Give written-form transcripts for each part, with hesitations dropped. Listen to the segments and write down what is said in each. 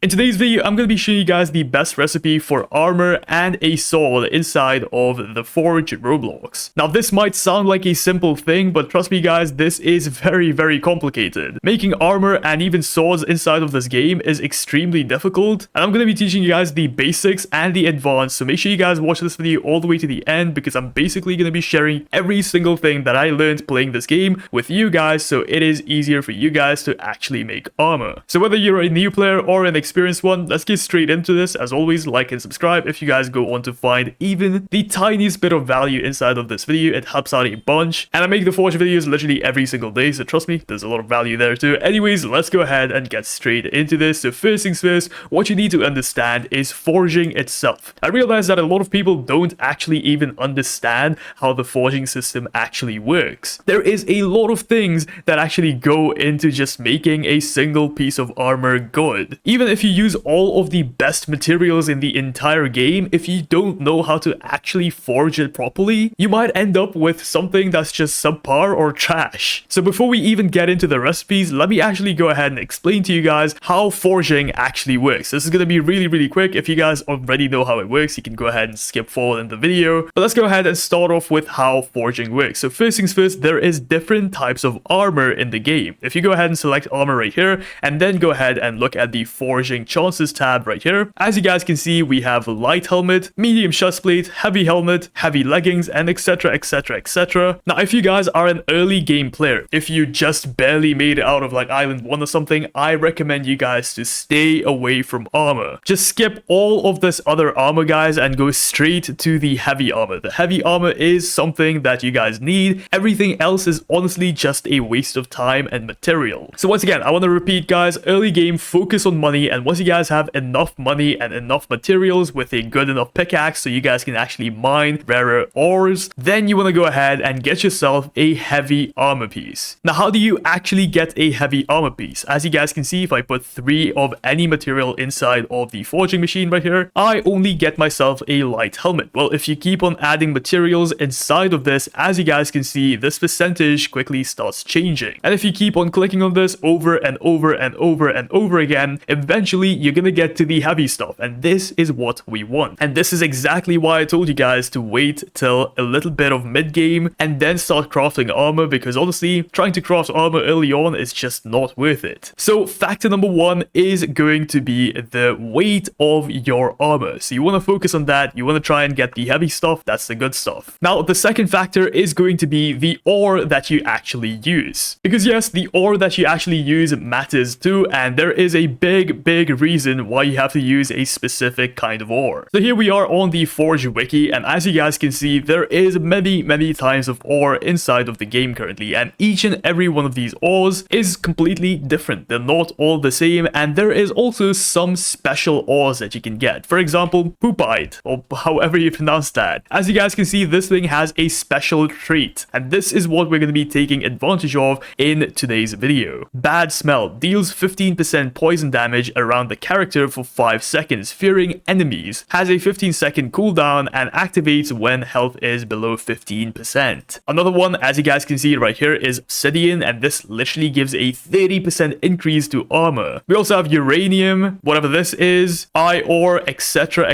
In today's video, I'm going to be showing you guys the best recipe for armor and a sword inside of the Forge Roblox. Now, this might sound like a simple thing, but trust me guys, this is very complicated. Making armor and even swords inside of this game is extremely difficult, and I'm going to be teaching you guys the basics and the advanced, so make sure you guys watch this video all the way to the end, because I'm basically going to be sharing every single thing that I learned playing this game with you guys, so it is easier for you guys to actually make armor. So whether you're a new player or an experienced one, let's get straight into this. As always, like and subscribe if you guys go on to find even the tiniest bit of value inside of this video. It helps out a bunch, and I make the Forge videos literally every single day, so trust me, there's a lot of value there too. Anyways, let's go ahead and get straight into this. So first things first, what you need to understand is forging itself. I realize that a lot of people don't actually even understand how the forging system actually works. There is a lot of things that actually go into just making a single piece of armor good. Even if you use all of the best materials in the entire game, if you don't know how to actually forge it properly, you might end up with something that's just subpar or trash. So before we even get into the recipes, let me actually go ahead and explain to you guys how forging actually works. This is going to be really quick. If you guys already know how it works, you can go ahead and skip forward in the video. But let's go ahead and start off with how forging works. So first things first, there is different types of armor in the game. If you go ahead and select armor right here, and then go ahead and look at the forging chances tab right here, as you guys can see, we have light helmet, medium chest plate, heavy helmet, heavy leggings, and etc. Now, if you guys are an early game player, if you just barely made it out of like Island 1 or something, I recommend you guys to stay away from armor. Just skip all of this other armor, guys, and go straight to the heavy armor. The heavy armor is something that you guys need. Everything else is honestly just a waste of time and material. So once again, I want to repeat, guys, early game, focus on money, and once you guys have enough money and enough materials with a good enough pickaxe so you guys can actually mine rarer ores, then you want to go ahead and get yourself a heavy armor piece. Now, how do you actually get a heavy armor piece? As you guys can see, if I put 3 of any material inside of the forging machine right here, I only get myself a light helmet. Well, if you keep on adding materials inside of this, as you guys can see, this percentage quickly starts changing. And if you keep on clicking on this over and over again, eventually you're gonna get to the heavy stuff, and this is what we want. And this is exactly why I told you guys to wait till a little bit of mid-game and then start crafting armor, because honestly, trying to craft armor early on is just not worth it. So factor number 1 is going to be the weight of your armor. So you want to focus on that. You want to try and get the heavy stuff. That's the good stuff. Now, the second factor is going to be the ore that you actually use, because yes, the ore that you actually use matters too, and there is a big reason why you have to use a specific kind of ore. So here we are on the Forge wiki, and as you guys can see, there is many types of ore inside of the game currently, and each and every one of these ores is completely different. They're not all the same, and there is also some special ores that you can get. For example, poopite, or however you pronounce that. As you guys can see, this thing has a special trait, and this is what we're going to be taking advantage of in today's video. Bad smell deals 15% poison damage around the character for 5 seconds, fearing enemies, has a 15-second cooldown, and activates when health is below 15%. Another one, as you guys can see right here, is obsidian, and this literally gives a 30% increase to armor. We also have uranium, whatever this is, ore, etc.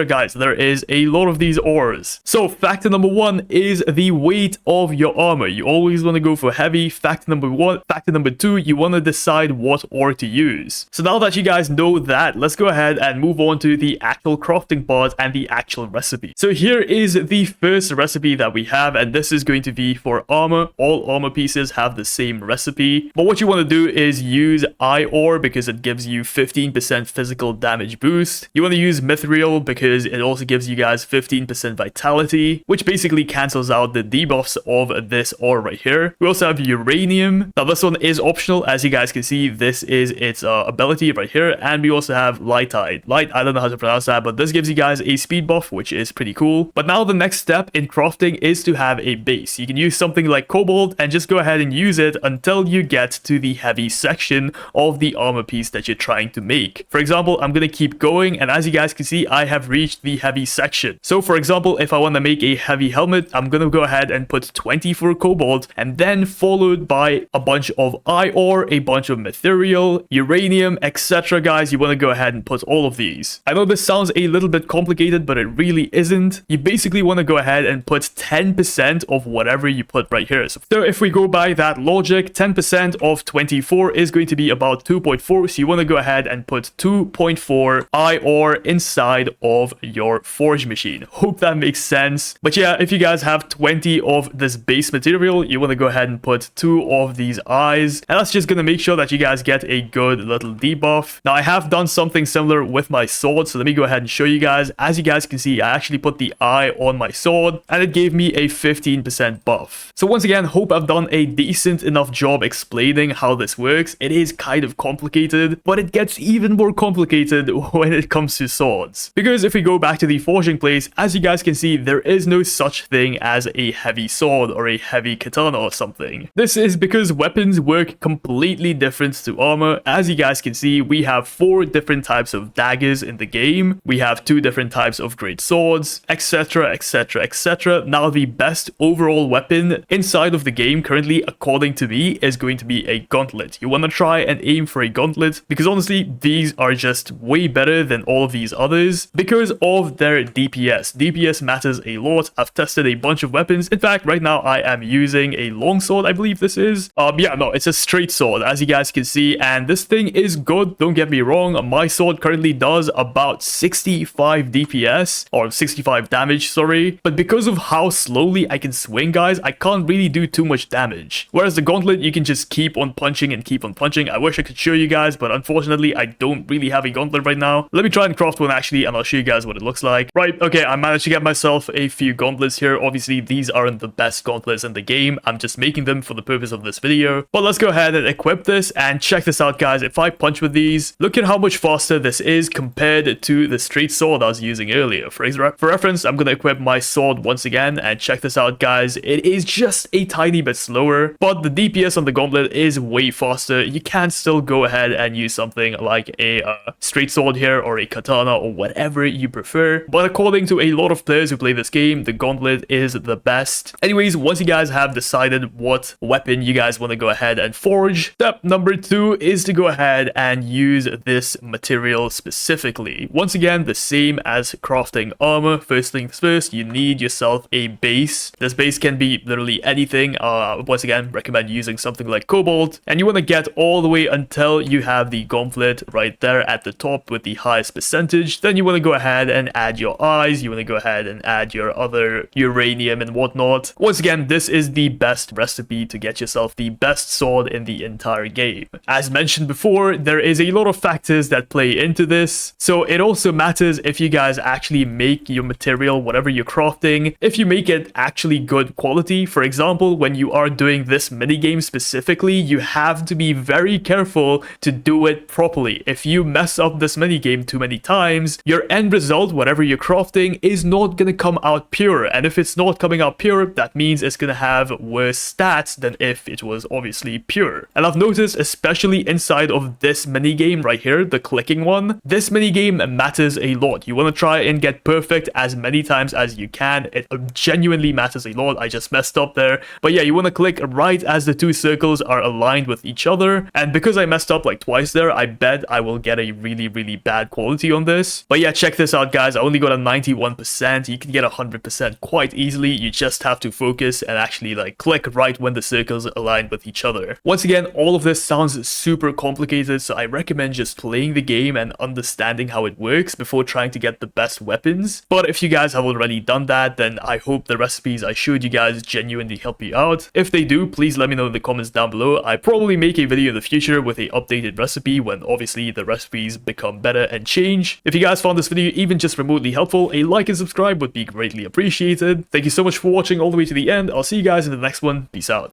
Guys, there is a lot of these ores. So factor number 1 is the weight of your armor. You always want to go for heavy. Factor number 2, you want to decide what ore to use. So now that you guys know that, let's go ahead and move on to the actual crafting part and the actual recipe. So here is the first recipe that we have, and this is going to be for armor. All armor pieces have the same recipe, but what you want to do is use ore because it gives you 15% physical damage boost. You want to use mithril because it also gives you guys 15% vitality, which basically cancels out the debuffs of this ore right here. We also have uranium. Now this one is optional. As you guys can see, this is its ability right here. And we also have lightite. I don't know how to pronounce that, but this gives you guys a speed buff, which is pretty cool. But now the next step in crafting is to have a base. You can use something like cobalt and just go ahead and use it until you get to the heavy section of the armor piece that you're trying to make. For example, I'm going to keep going, and as you guys can see, I have reached the heavy section. So for example, if I want to make a heavy helmet, I'm going to go ahead and put 20 for cobalt, and then followed by a bunch of ore, a bunch of mithril, uranium, etc. guys, you want to go ahead and put all of these. I know this sounds a little bit complicated, but it really isn't. You basically want to go ahead and put 10% of whatever you put right here. So if we go by that logic, 10% of 24 is going to be about 2.4. So you want to go ahead and put 2.4 IR inside of your forge machine. Hope that makes sense. But yeah, if you guys have 20 of this base material, you want to go ahead and put 2 of these eyes, and that's just going to make sure that you guys get a good little debuff. Now I have done something similar with my sword, so let me go ahead and show you guys. As you guys can see, I actually put the eye on my sword and it gave me a 15% buff. So once again, hope I've done a decent enough job explaining how this works. It is kind of complicated, but it gets even more complicated when it comes to swords. Because if we go back to the forging place, as you guys can see, there is no such thing as a heavy sword or a heavy katana or something. This is because weapons work completely different to armor. As you guys can see, we have 4 different types of daggers in the game. We have 2 different types of great swords, etc, etc, etc. Now the best overall weapon inside of the game currently, according to me, is going to be a gauntlet. You want to try and aim for a gauntlet because honestly, these are just way better than all of these others because of their DPS. DPS matters a lot. I've tested a bunch of weapons. In fact, right now I am using a longsword, I believe this is. Yeah, no, it's a straight sword, as you guys can see, and this thing is good, don't get me wrong. My sword currently does about 65 DPS, or 65 damage, sorry, but because of how slowly I can swing, guys, I can't really do too much damage. Whereas the gauntlet, you can just keep on punching and keep on punching. I wish I could show you guys, but unfortunately, I don't really have a gauntlet right now. Let me try and craft one actually, and I'll show you guys what it looks like. Right, okay, I managed to get myself a few gauntlets here. Obviously, these aren't the best gauntlets in the game. I'm just making them for the purpose of this video. But let's go ahead and equip this, and check this out, guys. If I punch with these, look at how much faster this is compared to the straight sword I was using earlier. For reference, I'm gonna equip my sword once again, and check this out, guys. It is just a tiny bit slower, but the DPS on the gauntlet is way faster. You can still go ahead and use something like a straight sword here, or a katana, or whatever you prefer. But according to a lot of players who play this game, the gauntlet is the best. Anyways, once you guys have decided what weapon you guys want to go ahead and forge, step number 2 is to go ahead and use this material specifically. Once again, the same as crafting armor. First things first, you need yourself a base. This base can be literally anything. Once again, recommend using something like cobalt, and you want to get all the way until you have the gauntlet right there at the top with the highest percentage. Then you want to go ahead and add your eyes. You want to go ahead and add your other uranium and whatnot. Once again, this is the best recipe to get yourself the best sword in the entire game. As mentioned before, there is a lot of factors that play into this, so it also matters if you guys actually make your material, whatever you're crafting, if you make it actually good quality. For example, when you are doing this minigame specifically, you have to be very careful to do it properly. If you mess up this minigame too many times, your end result, whatever you're crafting, is not gonna come out pure, and if it's not coming out pure, that means it's gonna have worse stats than if it was obviously pure. And I've noticed, especially inside of this minigame right here, the clicking one, this minigame matters a lot. You want to try and get perfect as many times as you can. It genuinely matters a lot. I just messed up there, but yeah, you want to click right as the 2 circles are aligned with each other, and because I messed up like twice there, I bet I will get a really bad quality on this. But yeah, check this out, guys. I only got a 91%. You can get 100% quite easily. You just have to focus and actually like click right when the circles align with each other. Once again, all of this sounds super complicated, so I recommend just playing the game and understanding how it works before trying to get the best weapons. But if you guys have already done that, then I hope the recipes I showed you guys genuinely help you out. If they do, please let me know in the comments down below. I probably make a video in the future with a updated recipe when obviously the recipes become better and change. If you guys found this video even just remotely helpful, a like and subscribe would be greatly appreciated. Thank you so much for watching all the way to the end. I'll see you guys in the next one. Peace out.